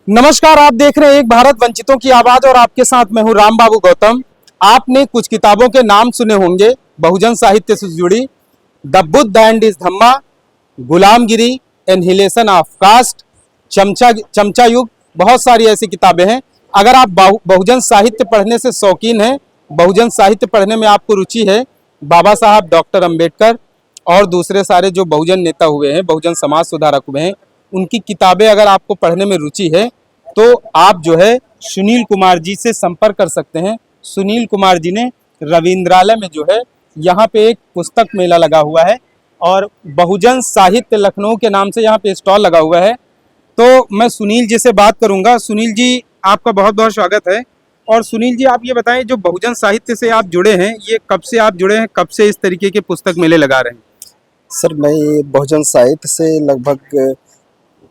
नमस्कार, आप देख रहे हैं एक भारत वंचितों की आवाज और आपके साथ मैं हूं राम बाबू गौतम। आपने कुछ किताबों के नाम सुने होंगे बहुजन साहित्य से जुड़ी। The Buddha and is Dhamma, Gulamgiri, annihilation of cast, चमचा युग, बहुत सारी ऐसी किताबें हैं। अगर आप बहुजन साहित्य पढ़ने से शौकीन हैं, बहुजन साहित्य पढ़ने में आपको रुचि है, बाबा साहब डॉक्टर अंबेडकर और दूसरे सारे जो बहुजन नेता हुए हैं, बहुजन समाज सुधारक हुए हैं, उनकी किताबें अगर आपको पढ़ने में रुचि है तो आप जो है सुनील कुमार जी से संपर्क कर सकते हैं। सुनील कुमार जी ने रविंद्रालय में जो है यहाँ पे एक पुस्तक मेला लगा हुआ है और बहुजन साहित्य लखनऊ के नाम से यहाँ पे स्टॉल लगा हुआ है। तो मैं सुनील जी से बात करूंगा। सुनील जी, आपका बहुत बहुत स्वागत है। और सुनील जी, आप ये बताएं, जो बहुजन साहित्य से आप जुड़े हैं, ये कब से आप जुड़े हैं, कब से इस तरीके के पुस्तक मेले लगा रहे हैं? सर, मैं ये बहुजन साहित्य से लगभग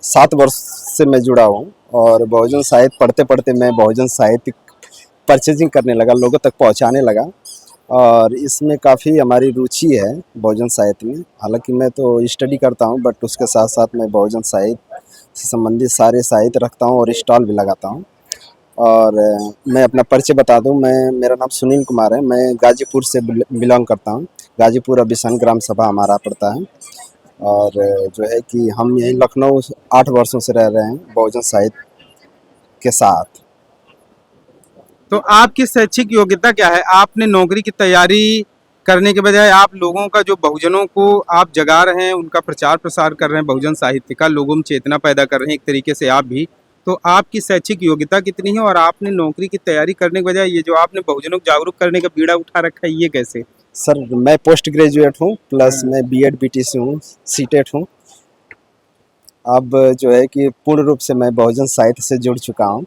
7 वर्ष से मैं जुड़ा हूँ और बहुजन साहित्य पढ़ते पढ़ते मैं बहुजन साहित्य परचेजिंग करने लगा, लोगों तक पहुँचाने लगा और इसमें काफ़ी हमारी रुचि है बहुजन साहित्य में। हालांकि मैं तो स्टडी करता हूँ, बट उसके साथ साथ मैं बहुजन साहित्य से संबंधित सारे साहित्य रखता हूँ और स्टॉल भी लगाता हूँ। और मैं अपना परिचय बता दूँ, मेरा नाम सुनील कुमार है। मैं गाजीपुर से बिलोंग करता हूँ। गाजीपुर अभिसन ग्राम सभा हमारा पड़ता है और जो है कि हम यहीं लखनऊ 8 वर्षों से रह रहे हैं बहुजन साहित्य के साथ। तो आपकी शैक्षिक योग्यता क्या है? आपने नौकरी की तैयारी करने के बजाय आप लोगों का, जो बहुजनों को आप जगा रहे हैं, उनका प्रचार प्रसार कर रहे हैं, बहुजन साहित्य का, लोगों में चेतना पैदा कर रहे हैं एक तरीके से आप भी। तो आपकी शैक्षिक योग्यता कितनी है और आपने नौकरी की तैयारी करने के बजाय ये जो आपने बहुजनों को जागरूक करने का बीड़ा उठा रखा है, ये कैसे? सर, मैं पोस्ट ग्रेजुएट हूँ, प्लस मैं बीएड बीटीसी हूँ, सीटेट हूँ। अब जो है कि पूर्ण रूप से मैं बहुजन साहित्य से जुड़ चुका हूँ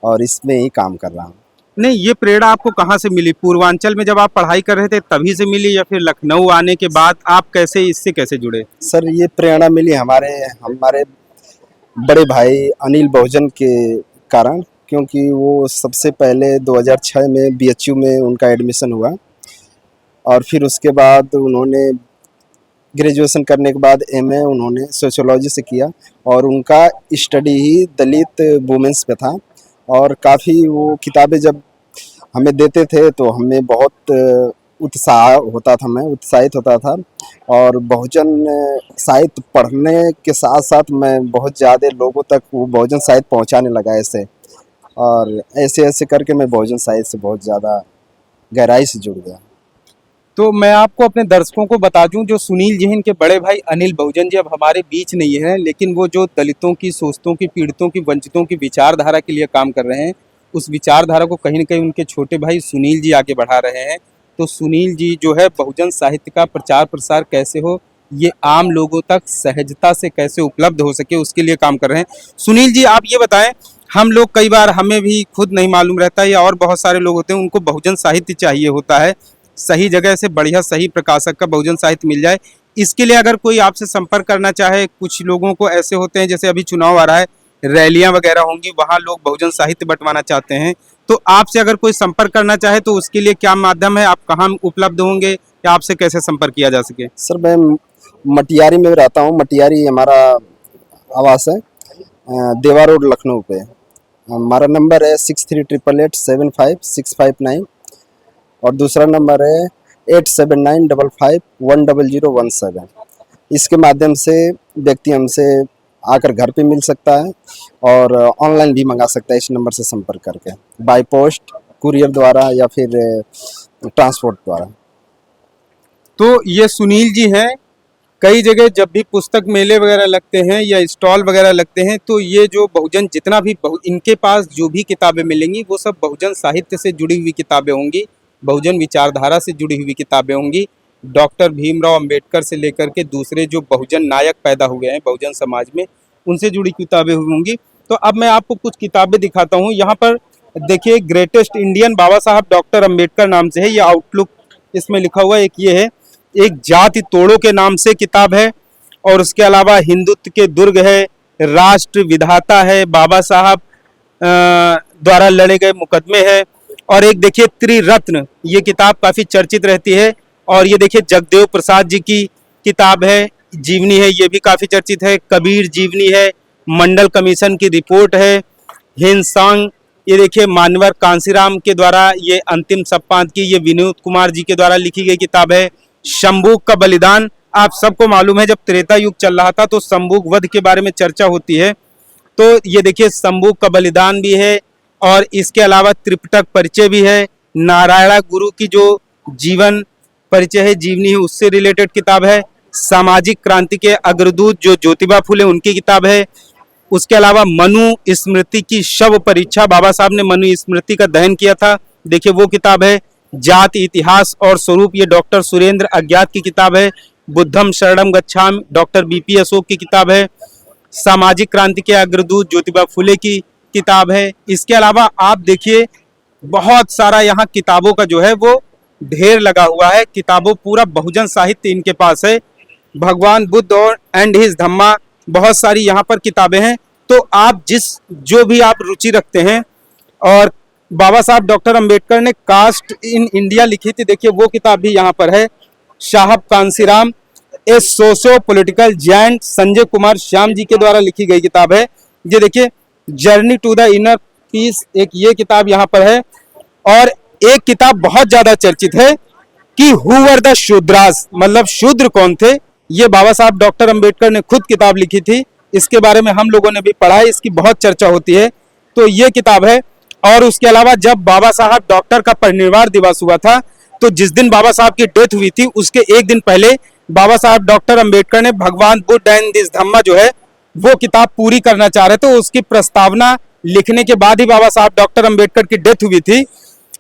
और इसमें ही काम कर रहा हूँ। नहीं, ये प्रेरणा आपको कहाँ से मिली? पूर्वांचल में जब आप पढ़ाई कर रहे थे तभी से मिली, या फिर लखनऊ आने के बाद आप इससे कैसे जुड़े? सर, ये प्रेरणा मिली हमारे बड़े भाई अनिल बहुजन के कारण, क्योंकि वो सबसे पहले 2006 में बीएचयू में उनका एडमिशन हुआ और फिर उसके बाद उन्होंने ग्रेजुएशन करने के बाद एमए उन्होंने सोशियोलॉजी से किया और उनका स्टडी ही दलित वुमेन्स पे था। और काफ़ी वो किताबें जब हमें देते थे तो हमें बहुत उत्साहित होता था और बहुजन साहित्य पढ़ने के साथ साथ मैं बहुत ज़्यादा लोगों तक वो बहुजन साहित्य पहुंचाने लगा ऐसे ऐसे करके मैं बहुजन साहित्य से बहुत ज़्यादा गहराई से जुड़ गया। तो मैं आपको अपने दर्शकों को बता दूं, जो सुनील जी हैं, इनके बड़े भाई अनिल बहुजन जी अब हमारे बीच नहीं है, लेकिन वो जो दलितों की, शोषितों की, पीड़ितों की, वंचितों की विचारधारा के लिए काम कर रहे हैं, उस विचारधारा को कहीं न कहीं उनके छोटे भाई सुनील जी आगे बढ़ा रहे हैं। तो सुनील जी जो है बहुजन साहित्य का प्रचार प्रसार कैसे हो, ये आम लोगों तक सहजता से कैसे उपलब्ध हो सके, उसके लिए काम कर रहे हैं। सुनील जी, आप ये बताएं, हम लोग कई बार, हमें भी खुद नहीं मालूम रहता है, या और बहुत सारे लोग होते हैं, उनको बहुजन साहित्य चाहिए होता है, सही जगह से बढ़िया सही प्रकाशक का बहुजन साहित्य मिल जाए। इसके लिए अगर कोई आपसे संपर्क करना चाहे, कुछ लोगों को ऐसे होते हैं, जैसे अभी चुनाव आ रहा है, रैलियां वगैरह होंगी, वहां लोग बहुजन साहित्य बंटवाना चाहते हैं, तो आपसे अगर कोई संपर्क करना चाहे तो उसके लिए क्या माध्यम है? आप कहाँ उपलब्ध होंगे या आपसे कैसे संपर्क किया जा सके? सर, मैं मटियारी में रहता हूँ। मटियारी हमारा आवास है, देवा रोड लखनऊ पे। हमारा नंबर है 6388875659 और दूसरा नंबर है 8795510017। इसके माध्यम से व्यक्ति हमसे आकर घर पे मिल सकता है और ऑनलाइन भी मंगा सकता है इस नंबर से संपर्क करके, बाय पोस्ट, कुरियर द्वारा या फिर ट्रांसपोर्ट द्वारा। तो ये सुनील जी हैं, कई जगह जब भी पुस्तक मेले वगैरह लगते हैं या स्टॉल वगैरह लगते हैं, तो ये जो बहुजन, जितना भी इनके पास जो भी किताबें मिलेंगी वो सब बहुजन साहित्य से जुड़ी हुई किताबें होंगी, बहुजन विचारधारा से जुड़ी हुई किताबें होंगी। डॉक्टर भीमराव अंबेडकर से लेकर के दूसरे जो बहुजन नायक पैदा हुए हैं बहुजन समाज में, उनसे जुड़ी किताबें होंगी। तो अब मैं आपको कुछ किताबें दिखाता हूँ। यहाँ पर देखिए, ग्रेटेस्ट इंडियन बाबा साहब डॉक्टर अंबेडकर नाम से है, ये आउटलुक इसमें लिखा हुआ है। एक ये है, एक जाति तोड़ो के नाम से किताब है, और उसके अलावा हिंदुत्व के दुर्ग है, राष्ट्र विधाता है, बाबा साहब द्वारा लड़े गए मुकदमे है, और एक देखिए त्रिरत्न, ये किताब काफी चर्चित रहती है। और ये देखिए जगदेव प्रसाद जी की किताब है, जीवनी है, ये भी काफी चर्चित है। कबीर जीवनी है, मंडल कमीशन की रिपोर्ट है, हिंसंग, ये देखिए मानवर कांसीराम के द्वारा ये अंतिम सप्तांत की, ये विनोद कुमार जी के द्वारा लिखी गई किताब है। शंभूक का बलिदान, आप सबको मालूम है जब त्रेता युग चल रहा था तो शंभूक वध के बारे में चर्चा होती है, तो ये देखिए शंभूक का बलिदान भी है। और इसके अलावा त्रिपिटक परिचय भी है, नारायण गुरु की जो जीवन परिचय है, जीवनी है, उससे रिलेटेड किताब है। सामाजिक क्रांति के अग्रदूत जो ज्योतिबा फुले उनकी किताब है। उसके अलावा मनु स्मृति की शव परीक्षा, बाबा साहब ने मनु स्मृति का दहन किया था, देखिए वो किताब है। जाति इतिहास और स्वरूप, ये डॉक्टर सुरेंद्र अज्ञात की किताब है। बुद्धम शरणम गच्छामि, डॉक्टर बीपी अशोक की किताब है। सामाजिक क्रांति के अग्रदूत ज्योतिबा फुले की किताब है। इसके अलावा आप देखिए बहुत सारा यहाँ किताबों का जो है वो ढेर लगा हुआ है, किताबों पूरा बहुजन साहित्य इनके पास है। भगवान बुद्ध और एंड हिज धम्मा, बहुत सारी यहाँ पर किताबें हैं। तो आप जो भी आप रुचि रखते हैं, और बाबा साहब डॉक्टर अंबेडकर ने कास्ट इन इंडिया लिखी थी, देखिए वो किताब भी यहाँ पर है। Sahab Kanshiram, a socio political giant, Sanjay Kumar Shyam ji के द्वारा लिखी गई किताब है। ये देखिए journey to the inner peace, एक ये किताब यहाँ पर है। और एक किताब बहुत ज्यादा चर्चित है कि हु वर द शूद्रास, मतलब शूद्र कौन थे, ये बाबा साहब डॉक्टर अंबेडकर ने खुद किताब लिखी थी। इसके बारे में हम लोगों ने भी पढ़ा है, इसकी बहुत चर्चा होती है, तो ये किताब है। और उसके अलावा जब बाबा साहब डॉक्टर का परिनिर्वाण दिवस हुआ था, तो जिस दिन बाबा साहब की डेथ हुई थी उसके एक दिन पहले बाबा साहब डॉक्टर अंबेडकर ने भगवान बुद्ध एंड दिस धम्मा जो है वो किताब पूरी करना चाह रहे थे। उसकी प्रस्तावना लिखने के बाद ही बाबा साहब डॉक्टर अंबेडकर की डेथ हुई थी।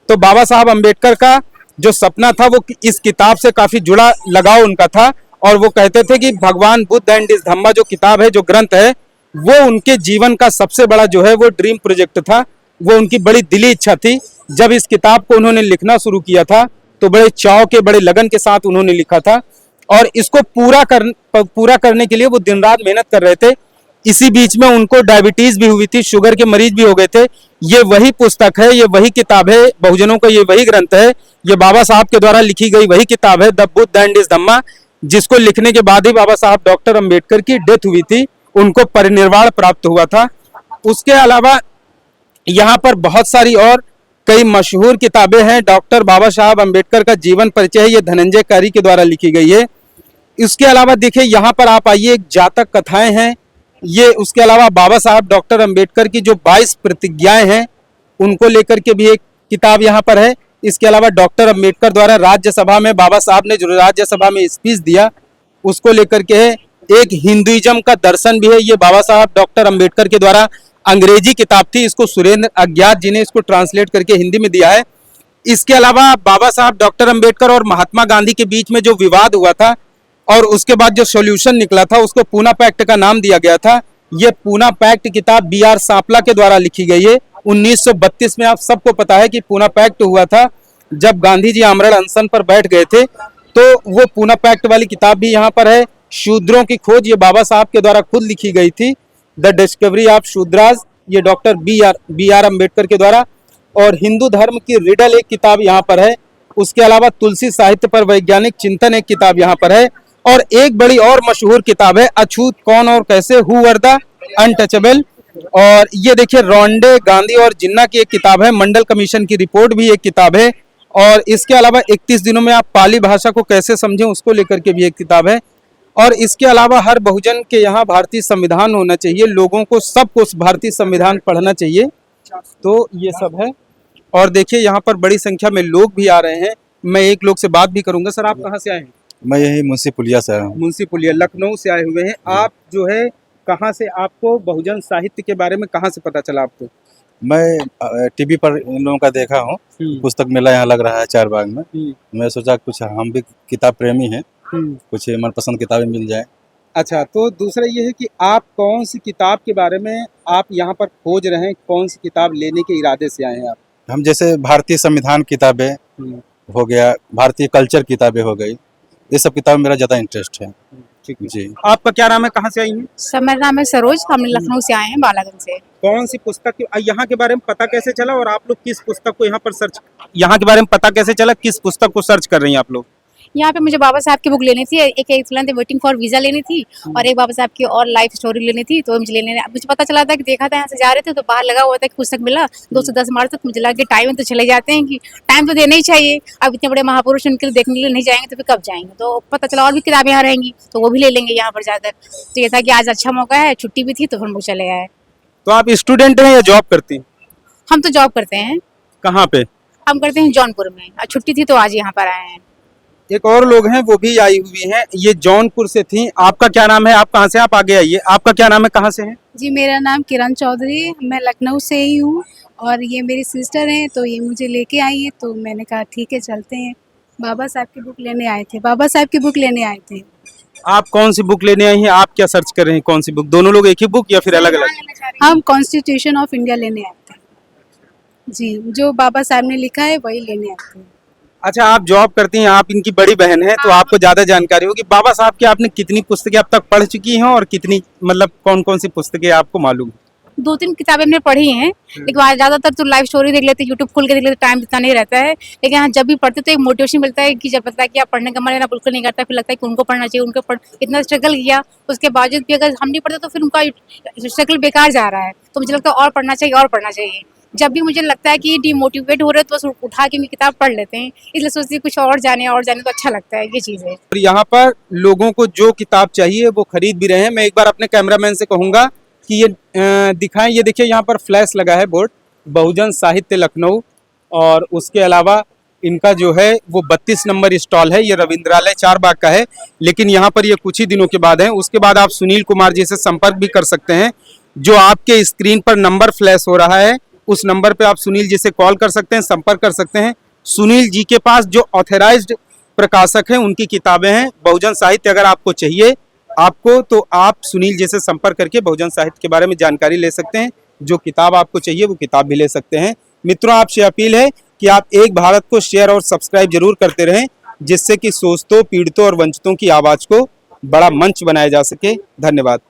तो बाबा साहब अंबेडकर का जो सपना था वो इस किताब से काफी जुड़ा लगाव उनका था, और वो कहते थे कि भगवान बुद्ध एंड दिस धम्मा जो किताब है, जो ग्रंथ है, वो उनके जीवन का सबसे बड़ा जो है वो ड्रीम प्रोजेक्ट था, वो उनकी बड़ी दिली इच्छा थी। जब इस किताब को उन्होंने लिखना शुरू किया था तो बड़े चाव के, बड़े लगन के साथ उन्होंने लिखा था, और इसको पूरा करने के लिए वो दिन रात मेहनत कर रहे थे। इसी बीच में उनको डायबिटीज भी हुई थी, शुगर के मरीज भी हो गए थे। ये वही पुस्तक है, ये वही किताब है, बहुजनों का ये वही ग्रंथ है, ये बाबा साहब के द्वारा लिखी गई वही किताब है, द बुद्ध एंड हिज धम्मा, जिसको लिखने के बाद ही बाबा साहब डॉक्टर अंबेडकर की डेथ हुई थी, उनको परिनिर्वाण प्राप्त हुआ था। उसके अलावा यहाँ पर बहुत सारी और कई मशहूर किताबें हैं। डॉक्टर बाबा साहब अंबेडकर का जीवन परिचय है, ये धनंजय कारी के द्वारा लिखी गई है। इसके अलावा देखिए यहाँ पर आप आइए, एक जातक कथाएं हैं ये। उसके अलावा बाबा साहब डॉक्टर अंबेडकर की जो 22 प्रतिज्ञाएं हैं उनको लेकर के भी एक किताब यहाँ पर है। इसके अलावा डॉक्टर अंबेडकर द्वारा राज्यसभा में बाबा साहब ने जो राज्यसभा में स्पीच दिया उसको लेकर के है। एक हिंदुइज्म का दर्शन भी है, ये बाबा साहब डॉक्टर अंबेडकर के द्वारा अंग्रेजी किताब थी, इसको सुरेंद्र अज्ञात जी ने इसको ट्रांसलेट करके हिंदी में दिया है। इसके अलावा बाबा साहब डॉक्टर अंबेडकर और महात्मा गांधी के बीच में जो विवाद हुआ था और उसके बाद जो सॉल्यूशन निकला था उसको पूना पैक्ट का नाम दिया गया था। ये पूना पैक्ट किताब बी.आर. सांपला के द्वारा लिखी गई है 1932 में। आप सबको पता है कि पूना पैक्ट हुआ था जब गांधी जी आमरण अनशन पर बैठ गए थे, तो वो पूना पैक्ट वाली किताब भी यहाँ पर है। शूद्रों की खोज, ये बाबा साहब के द्वारा खुद लिखी गई थी, द डिस्कवरी ऑफ शूद्राज, ये डॉक्टर बी.आर. अम्बेडकर के द्वारा। और हिंदू धर्म की रिडल एक किताब यहाँ पर है। उसके अलावा तुलसी साहित्य पर वैज्ञानिक चिंतन एक किताब यहाँ पर है। और एक बड़ी और मशहूर किताब है अछूत कौन और कैसे, हु वर द अनटचेबल। और ये देखिए रोंडे, गांधी और जिन्ना की एक किताब है। मंडल कमीशन की रिपोर्ट भी एक किताब है। और इसके अलावा 31 दिनों में आप पाली भाषा को कैसे समझें उसको लेकर के भी एक किताब है। और इसके अलावा हर बहुजन के यहाँ भारतीय संविधान होना चाहिए, लोगों को सबको भारतीय संविधान पढ़ना चाहिए, तो ये सब है। और देखिए यहाँ पर बड़ी संख्या में लोग भी आ रहे हैं, मैं एक लोग से बात भी करूंगा। सर आप कहाँ से आए हैं? मैं यही मुंशी पुलिया से आया हूँ। मुंशी पुलिया, लखनऊ से आए हुए हैं आप। जो है कहाँ से, आपको बहुजन साहित्य के बारे में कहाँ से पता चला आपको? मैं टीवी पर इन लोगों का देखा हूँ, पुस्तक मेला यहाँ लग रहा है चारबाग में। मैं सोचा कुछ हम भी किताब प्रेमी हैं, कुछ मनपसंद किताबें मिल जाए। अच्छा, तो दूसरा ये है कि आप कौन सी किताब के बारे में आप यहाँ पर खोज रहे हैं, कौन सी किताब लेने के इरादे से आए हैं आप? हम जैसे भारतीय संविधान किताबें हो गया, भारतीय कल्चर किताबें हो गई, ये सब किताब मेरा ज़्यादा इंटरेस्ट है। ठीक है जी। आपका क्या नाम है, कहाँ से आई हैं? सर मेरा नाम है सरोज, हम लखनऊ से आए हैं, बालागंज से। कौन सी पुस्तक यहाँ के बारे में पता कैसे चला, और आप लोग किस पुस्तक को यहाँ पर सर्च, यहाँ के बारे में पता कैसे चला, किस पुस्तक को सर्च कर रही हैं आप लोग? यहाँ पे मुझे बाबा साहब की बुक लेनी थी, एक एक्सीलेंट वेटिंग फॉर वीजा लेनी थी और एक बाबा साहब की और लाइफ स्टोरी लेनी थी। तो मुझे मुझे पता चला था कि देखा था यहाँ से जा रहे थे तो बाहर लगा हुआ था कि पुस्तक मिला 2 से 10 मार्च तक। मुझे लगा कि टाइम तो चले जाते हैं कि टाइम तो देना ही चाहिए। अब इतने बड़े महापुरुष उनके लिए देखने के लिए नहीं जाएंगे तो फिर कब जाएंगे। तो पता चला और भी किताबें यहाँ रहेंगी तो वो भी ले लेंगे यहाँ पर जाकर। तो ये था कि आज अच्छा मौका है, छुट्टी भी थी तो फिर हम लोग चले आए। तो आप स्टूडेंट हैं या जॉब करती हैं? हम तो जॉब करते हैं, कहाँ पे? हम करते हैं जौनपुर में। आज छुट्टी थी तो आज यहाँ पर आए हैं। एक और लोग हैं वो भी आई हुई हैं, ये जौनपुर से थी। आपका क्या नाम है? आप कहाँ से? आप आगे आइए। आपका क्या नाम है? कहाँ से हैं? जी मेरा नाम किरण चौधरी है, मैं लखनऊ से ही हूँ और ये मेरी सिस्टर हैं तो ये मुझे लेके आई है तो मैंने कहा ठीक है चलते हैं। बाबा साहब की बुक लेने आए थे, बाबा साहब की बुक लेने आए थे। आप कौन सी बुक लेने आई हैं? आप क्या सर्च कर रहे हैं? कौन सी बुक? दोनों लोग एक ही बुक या फिर अलग अलग? हम कॉन्स्टिट्यूशन ऑफ इंडिया लेने आए थे जी, जो बाबा साहब ने लिखा है वही लेने आए थे। अच्छा, आप जॉब करती हैं, आप इनकी बड़ी बहन हैं तो आपको ज्यादा जानकारी होगी। बाबा साहब की आपने कितनी पुस्तकें अब तक पढ़ चुकी हैं और कितनी, मतलब कौन कौन सी पुस्तकें आपको मालूम है? 2-3 किताबें हमने पढ़ी हैं, लेकिन आज ज्यादातर तो लाइव स्टोरी देख लेते हैं, यूट्यूब खोल के देख लेते, टाइम इतना नहीं रहता है। लेकिन हाँ जब भी पढ़ते तो एक मोटिवेशन मिलता है कि जब पता है कि आप पढ़ने का मन मेरा बिल्कुल नहीं करता, फिर लगता है कि उनको पढ़ना चाहिए, उनको इतना स्ट्रगल किया उसके बावजूद भी अगर हम नहीं पढ़ते तो फिर उनका स्ट्रगल बेकार जा रहा है। तो मुझे लगता है और पढ़ना चाहिए और पढ़ना चाहिए। जब भी मुझे लगता है कि डिमोटिवेट हो रहे हैं तो बस उठा के किताब पढ़ लेते हैं, इसलिए सोचती हूँ कुछ और जाने तो अच्छा लगता है। ये चीज़ है। और यहाँ पर लोगों को जो किताब चाहिए वो खरीद भी रहे हैं। मैं एक बार अपने कैमरामैन से कहूँगा कि ये दिखाएं। ये देखिए यहाँ पर फ्लैश लगा है बोर्ड, बहुजन साहित्य लखनऊ, और उसके अलावा इनका जो है वो 32 नंबर स्टॉल है। ये रविंद्रालय चारबाग का है, लेकिन यहाँ पर ये कुछ ही दिनों के बाद है। उसके बाद आप सुनील कुमार जी से संपर्क भी कर सकते हैं। जो आपके स्क्रीन पर नंबर फ्लैश हो रहा है उस नंबर पे आप सुनील जी से कॉल कर सकते हैं, संपर्क कर सकते हैं। सुनील जी के पास जो ऑथराइज्ड प्रकाशक हैं उनकी किताबें हैं। बहुजन साहित्य अगर आपको चाहिए आपको तो आप सुनील जी से संपर्क करके बहुजन साहित्य के बारे में जानकारी ले सकते हैं। जो किताब आपको चाहिए वो किताब भी ले सकते हैं। मित्रों, आपसे अपील है कि आप एक भारत को शेयर और सब्सक्राइब जरूर करते रहें, जिससे कि शोषितों, पीड़ितों और वंचितों की आवाज को बड़ा मंच बनाया जा सके। धन्यवाद।